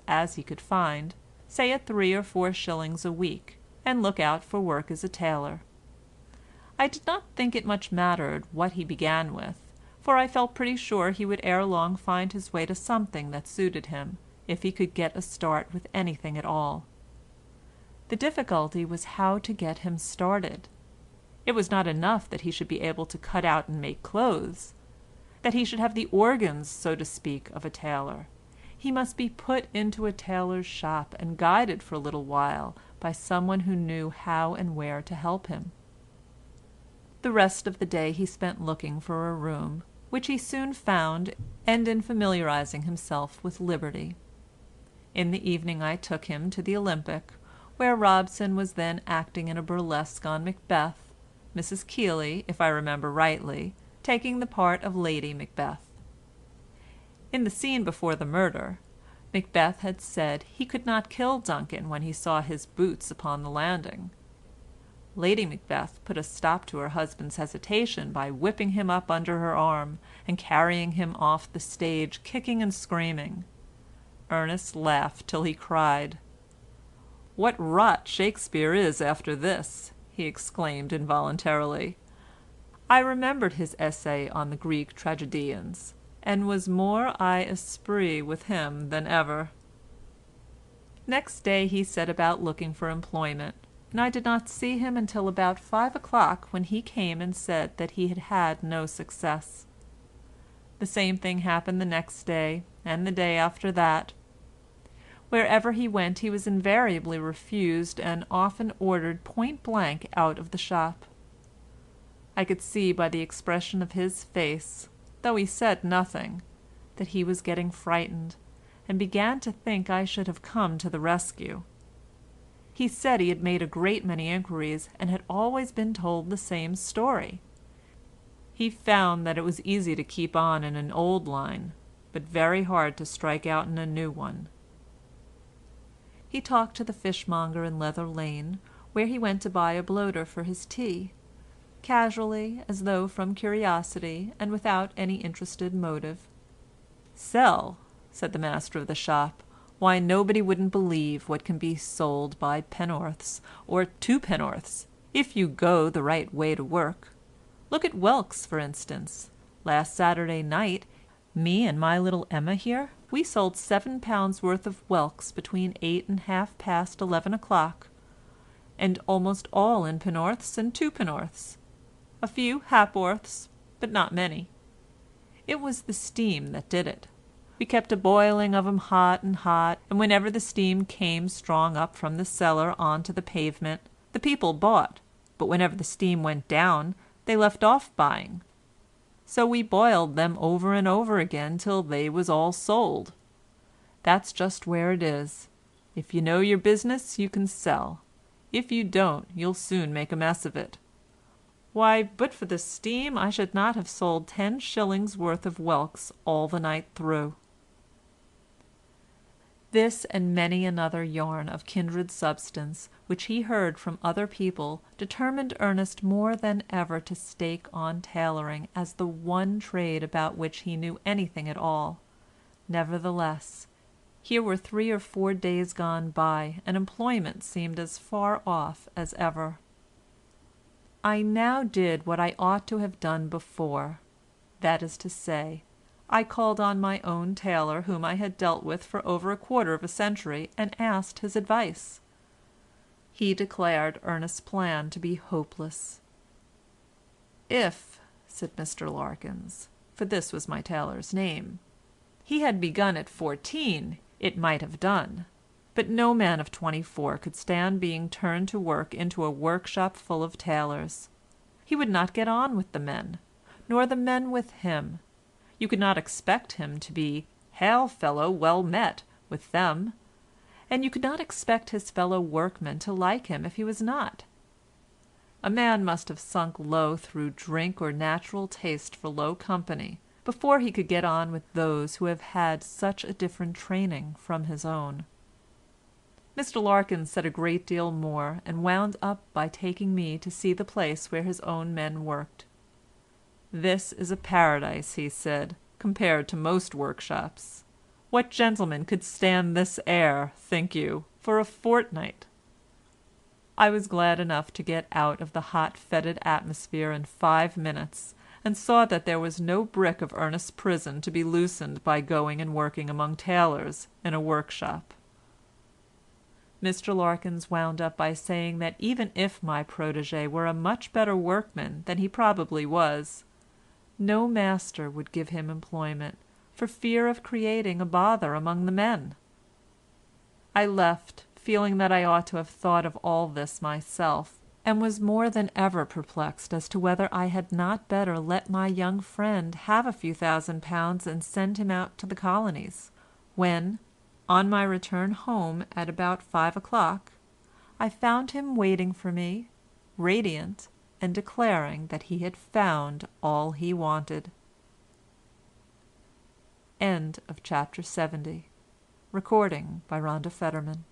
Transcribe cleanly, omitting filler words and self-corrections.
as he could find, say at 3 or 4 shillings a week, and look out for work as a tailor. I did not think it much mattered what he began with, for I felt pretty sure he would ere long find his way to something that suited him, if he could get a start with anything at all. The difficulty was how to get him started. It was not enough that he should be able to cut out and make clothes, that he should have the organs, so to speak, of a tailor. He must be put into a tailor's shop and guided for a little while by someone who knew how and where to help him. The rest of the day he spent looking for a room, which he soon found, and in familiarizing himself with liberty. In the evening I took him to the Olympic, where Robson was then acting in a burlesque on Macbeth, Mrs. Keeley, if I remember rightly, taking the part of Lady Macbeth. In the scene before the murder, Macbeth had said he could not kill Duncan when he saw his boots upon the landing. Lady Macbeth put a stop to her husband's hesitation by whipping him up under her arm and carrying him off the stage kicking and screaming. Ernest laughed till he cried. "What rot Shakespeare is after this!" he exclaimed involuntarily. I remembered his essay on the Greek tragedians, and was more à esprit with him than ever. Next day he set about looking for employment, and I did not see him until about 5 o'clock, when he came and said that he had had no success. The same thing happened the next day, and the day after that. Wherever he went he was invariably refused, and often ordered point blank out of the shop. I could see by the expression of his face, though he said nothing, that he was getting frightened, and began to think I should have come to the rescue. He said he had made a great many inquiries, and had always been told the same story. He found that it was easy to keep on in an old line, but very hard to strike out in a new one. He talked to the fishmonger in Leather Lane, where he went to buy a bloater for his tea, casually, as though from curiosity, and without any interested motive. "Sell," said the master of the shop, "why, nobody wouldn't believe what can be sold by penn'orths, or 2 penn'orths, if you go the right way to work. Look at whelks, for instance. Last Saturday night, me and my little Emma here, we sold 7 pounds worth of whelks between 8 and half past 11 o'clock, and almost all in penn'orths and 2 penn'orths. A few ha'porths, but not many. It was the steam that did it. We kept a boiling of 'em hot and hot, and whenever the steam came strong up from the cellar on to the pavement, the people bought, but whenever the steam went down, they left off buying. So we boiled them over and over again till they was all sold. That's just where it is. If you know your business, you can sell. If you don't, you'll soon make a mess of it. Why, but for the steam, I should not have sold 10 shillings worth of whelks all the night through." This and many another yarn of kindred substance which he heard from other people determined Ernest more than ever to stake on tailoring as the one trade about which he knew anything at all. Nevertheless, here were 3 or 4 days gone by, and employment seemed as far off as ever. I now did what I ought to have done before, that is to say, I called on my own tailor, whom I had dealt with for over 1/4 of a century, and asked his advice. He declared Ernest's plan to be hopeless. "If," said Mr. Larkins, for this was my tailor's name, "he had begun at 14, it might have done, but no man of 24 could stand being turned to work into a workshop full of tailors. He would not get on with the men, nor the men with him. You could not expect him to be hail fellow well met with them, and you could not expect his fellow workmen to like him if he was not. A man must have sunk low through drink or natural taste for low company before he could get on with those who have had such a different training from his own." Mr. Larkins said a great deal more, and wound up by taking me to see the place where his own men worked. "This is a paradise," he said, "compared to most workshops. What gentleman could stand this air, think you, for a fortnight? I was glad enough to get out of the hot fetid atmosphere in 5 minutes, and saw that there was no brick of Ernest's prison to be loosened by going and working among tailors in a workshop. Mr. Larkins wound up by saying that even if my protégé were a much better workman than he probably was, no master would give him employment for fear of creating a bother among the men. I left, feeling that I ought to have thought of all this myself, and was more than ever perplexed as to whether I had not better let my young friend have a few £1,000 and send him out to the colonies, when, on my return home at about 5 o'clock, I found him waiting for me, radiant, and declaring that he had found all he wanted. End of chapter 70. Recording by Rhonda Fetterman.